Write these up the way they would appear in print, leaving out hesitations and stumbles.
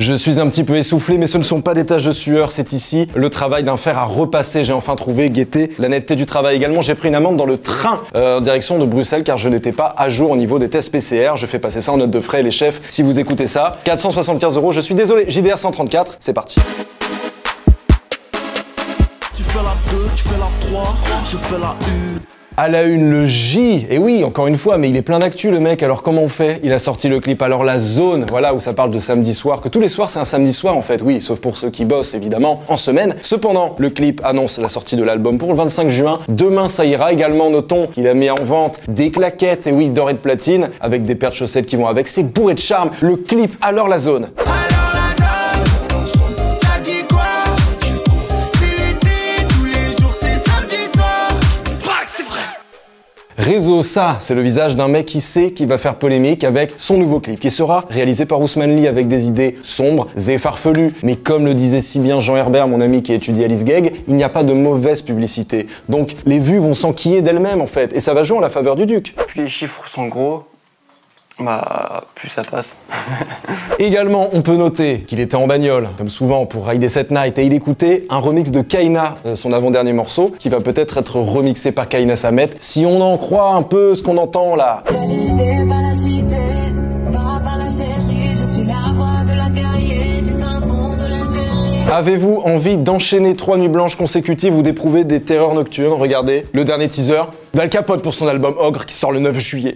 Je suis un petit peu essoufflé, mais ce ne sont pas des taches de sueur, c'est ici le travail d'un fer à repasser. J'ai enfin trouvé, guetté la netteté du travail. Également, j'ai pris une amende dans le train en direction de Bruxelles car je n'étais pas à jour au niveau des tests PCR. Je fais passer ça en note de frais, les chefs, si vous écoutez ça. 475 €, je suis désolé. JDR 134, c'est parti. Tu fais la 2, tu fais la 3, je fais la 1. À la une, le J. Et oui, encore une fois, mais il est plein d'actu, le mec. Alors comment on fait? Il a sorti le clip. Alors la zone, voilà, où ça parle de samedi soir, que tous les soirs c'est un samedi soir en fait, oui, sauf pour ceux qui bossent évidemment en semaine. Cependant, le clip annonce la sortie de l'album pour le 25 juin. Demain, ça ira. Également, notons qu'il a mis en vente des claquettes, et oui, d'or et de platine, avec des paires de chaussettes qui vont avec. C'est bourré de charme. Le clip, alors la zone. Réseau, ça, c'est le visage d'un mec qui sait qu'il va faire polémique avec son nouveau clip, qui sera réalisé par Ousmane Lee avec des idées sombres et farfelues. Mais comme le disait si bien Jean Herbert, mon ami qui étudie Alice Geg, il n'y a pas de mauvaise publicité. Donc les vues vont s'enquiller d'elles-mêmes en fait, et ça va jouer en la faveur du Duc. Plus les chiffres sont gros, bah plus ça passe. Également, on peut noter qu'il était en bagnole, comme souvent pour Ride Set Night, et il écoutait un remix de Kaina, son avant-dernier morceau, qui va peut-être être remixé par Kaina Samet, si on en croit un peu ce qu'on entend là. Avez-vous envie d'enchaîner 3 nuits blanches consécutives ou d'éprouver des terreurs nocturnes? Regardez, le dernier teaser d'Al Capote pour son album Ogre qui sort le 9 juillet.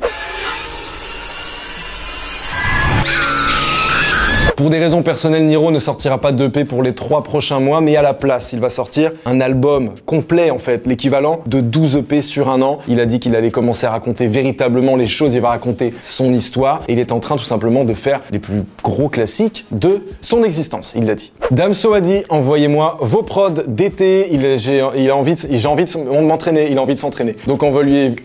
Pour des raisons personnelles, Niro ne sortira pas d'EP pour les 3 prochains mois, mais à la place, il va sortir un album complet en fait, l'équivalent de 12 EP sur un an. Il a dit qu'il allait commencer à raconter véritablement les choses, il va raconter son histoire, et il est en train tout simplement de faire les plus gros classiques de son existence, il l'a dit. Damso a dit, envoyez-moi vos prods d'été, j'ai envie de m'entraîner, il a envie de s'entraîner. Donc envoyez-lui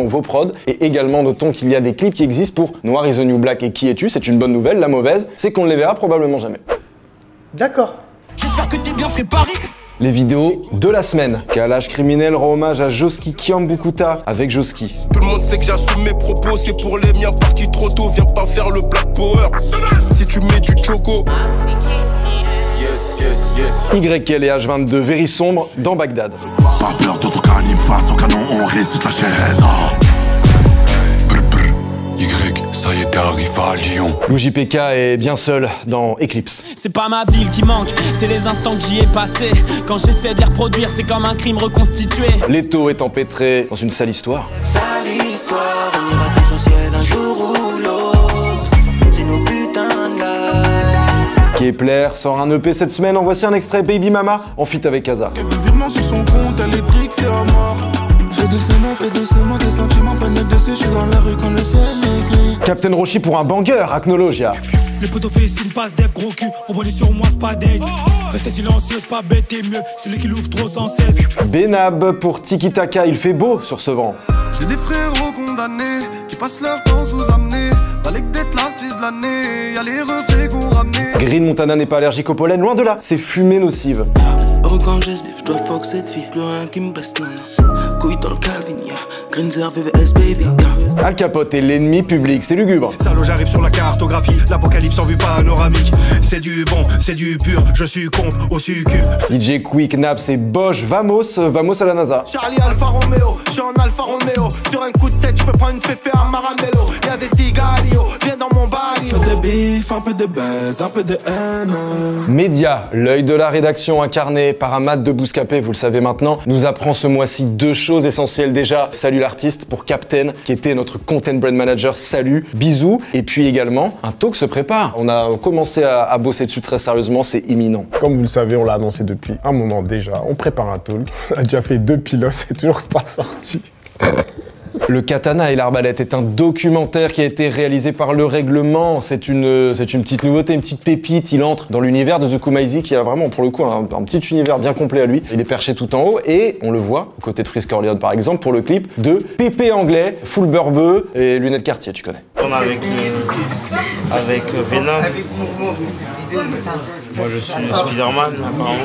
vos prods, et également notons qu'il y a des clips qui existent pour Noir is the New Black et Qui es-tu? C'est une bonne nouvelle. La mauvaise, c'est qu'on ne les verra probablement jamais. D'accord. J'espère que t'es bien préparé. Les vidéos de la semaine. Kalash Criminel rend hommage à Joski Kiambukuta avec Joski. Tout le monde sait que j'assume mes propos, c'est pour les miens partis trop tôt, viens pas faire le black power. Si tu mets du choco. YL et H22 Very sombre dans Bagdad. Pas peur d'autres calibre face au canon, on résiste la chaîne. Y, ça y est, t'arrives à Lyon. Lou JPK est bien seul dans Eclipse. C'est pas ma ville qui manque, c'est les instants que j'y ai passés. Quand j'essaie de les reproduire, c'est comme un crime reconstitué. Leto est empêtré dans une sale histoire. Sale histoire, on ira tous au ciel un jour ou l'autre. C'est nos putains de life. Kepler sort un EP cette semaine, en voici un extrait. Baby Mama en feat avec Kaza. Elle veut virement sur son compte, elle est trick, c'est à mort. Fais doucement, tes sentiments prennent le dessus, je suis dans la rue quand le ciel est gris. Captain Roshi pour un banger, Acnologia. Le poteau fait signe, passe des gros cul. Rebondis sur moi, c'est pas date. Restez silencieux, c'est pas bête, t'es mieux. C'est lui qui l'ouvre trop sans cesse. Benab pour Tiki Taka, il fait beau sur ce vent. J'ai des frérots condamnés qui passent leur temps sous-amenés. Fallait que d'être l'artiste de l'année, y'a les reflets qu'on ramenait. Green Montana n'est pas allergique au pollen, loin de là, c'est fumée nocive. Quand j'esbiffe, je dois fuck cette vie. Plus rien qui me blesse, non. Couille dans le Calvin, yeah. Greenzer, VVS, baby, yeah. Al Capote est l'ennemi public, c'est lugubre. Salaud, j'arrive sur la cartographie, l'apocalypse en vue panoramique. C'est du bon, c'est du pur, je succombe au succube. DJ Quick, Naps et Bosch, vamos à la NASA. Charlie Alfa Romeo, je suis en Alfa Romeo. Sur un coup de tête, je peux prendre une féfé à Maranello. Y'a des cigarillos, viens dans mon barrio. Un peu de bif, un peu de buzz, un peu de haine. Média, l'œil de la rédaction incarné par Ahmad de Bouscapé, vous le savez maintenant, nous apprend ce mois-ci 2 choses essentielles déjà. Salut l'artiste pour Captain, qui était notre content brand manager. Salut, bisous. Et puis également, un talk se prépare. On a commencé à bosser dessus très sérieusement, c'est imminent. Comme vous le savez, on l'a annoncé depuis un moment déjà. On prépare un talk. On a déjà fait 2 pilotes, c'est toujours pas sorti. Le Katana et l'arbalète est un documentaire qui a été réalisé par Le Règlement. C'est une petite nouveauté, une petite pépite. Il entre dans l'univers de Zukumaisi qui a vraiment pour le coup un petit univers bien complet à lui. Il est perché tout en haut et on le voit aux côtés de Frisk Orleans par exemple pour le clip de Pépé Anglais, full beurre-bœuf et lunettes Cartier, tu connais. On a avec Venom. Moi je suis Spider-Man apparemment.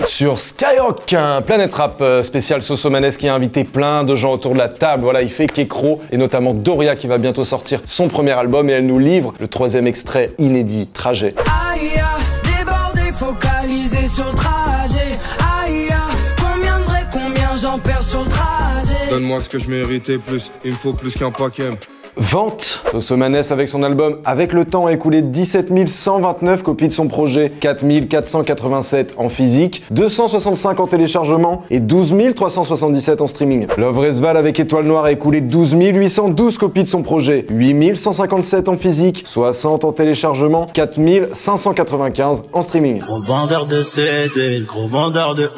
Sur Skyrock, un Planète Rap spécial Sosomanes qui a invité plein de gens autour de la table. Voilà, il fait Kekro et notamment Doria qui va bientôt sortir son premier album et elle nous livre le 3e extrait inédit, Trajet. Aïe, débordé, focalisé sur le trajet. Aïe, combien de vrai, combien j'en perds sur le trajet. Donne-moi ce que je méritais plus, il me faut plus qu'un paquet. Vente. Sosomanes avec son album Avec le temps a écoulé 17 129 copies de son projet, 4 487 en physique, 265 en téléchargement et 12 377 en streaming. Love Resval avec Étoile Noire a écoulé 12 812 copies de son projet, 8 157 en physique, 60 en téléchargement, 4 595 en streaming. Gros vendeur de CD, gros vendeur de...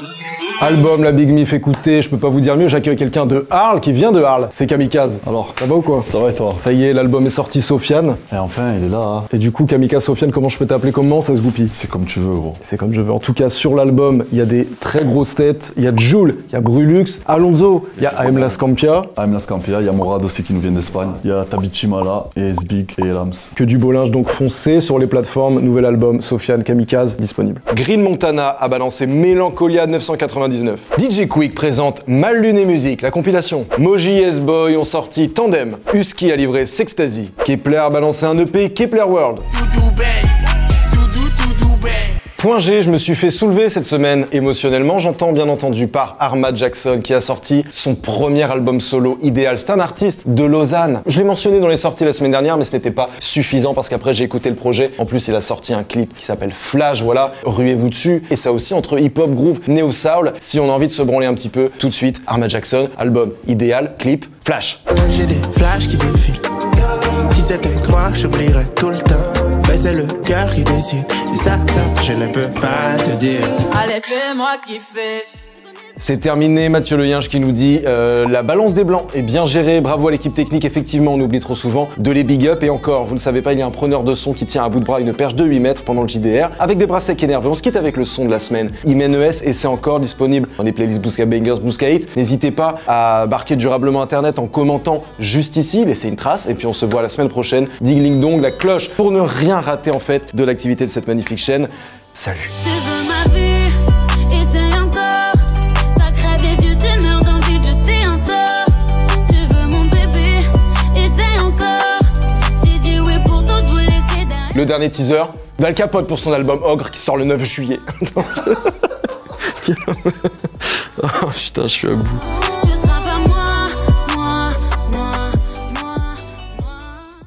Album, la Big Mif, écoutez, je peux pas vous dire mieux, j'accueille quelqu'un de Arles qui vient de Arles, c'est Kamikaze. Alors, ça va ou quoi? Ça va et toi? Ça y est, l'album est sorti, Sofiane. Et enfin, il est là. Hein. Et du coup, Kamikaze, Sofiane, comment je peux t'appeler? Comment ça se goupille? C'est comme tu veux, gros. C'est comme je veux. En tout cas, sur l'album, il y a des très grosses têtes. Il y a Jul, il y a Brulux, Alonso, il y a AM Las Campia. AM Las Campia, il y a Morad aussi qui nous vient d'Espagne. Il y a Tabichimala et Esbig et Elams. Que du beau linge, donc foncé sur les plateformes. Nouvel album, Sofiane, Kamikaze, disponible. Green Montana a balancé Mélancolia 999. DJ Quick présente Mal Luné Musique, la compilation. Moji et S-Boy ont sorti Tandem. Husky a livré Sextasy. Kepler a balancé un EP, Kepler World. Point G, je me suis fait soulever cette semaine émotionnellement, j'entends bien entendu par Arma Jackson qui a sorti son premier album solo Idéal. C'est un artiste de Lausanne. Je l'ai mentionné dans les sorties la semaine dernière, mais ce n'était pas suffisant parce qu'après j'ai écouté le projet. En plus, il a sorti un clip qui s'appelle Flash, voilà, ruez-vous dessus. Et ça aussi entre hip-hop, groove, néo-soul. Si on a envie de se branler un petit peu, tout de suite, Arma Jackson, album Idéal, clip, Flash. J'ai des flashs qui défilent. Si c'était que moi, j'oublierais tout le temps. Mais c'est le cœur qui décide. C'est ça, je ne peux pas te dire. Allez, fais-moi kiffer. C'est terminé, Mathieu Le Yinge qui nous dit la balance des blancs est bien gérée, bravo à l'équipe technique, effectivement on oublie trop souvent de les big up et encore, vous ne savez pas, il y a un preneur de son qui tient à bout de bras une perche de 8 mètres pendant le JDR avec des bras secs et nerveux. On se quitte avec le son de la semaine, Imen ES et c'est encore disponible dans les playlists Bousca Bangers, Bousca Hits. N'hésitez pas à barquer durablement internet en commentant juste ici, laissez une trace et puis on se voit la semaine prochaine. Ding ling dong, la cloche pour ne rien rater en fait de l'activité de cette magnifique chaîne. Salut. Tu veux ma vie, essaye encore. Ça crève les yeux, tu meurs d'envie de jeter un sort. Tu veux mon bébé, essaye encore. J'ai dit oui pour tout vous laisser derrière. Le dernier teaser d'Al Capote pour son album Ogre qui sort le 9 juillet. Oh putain, je suis à bout.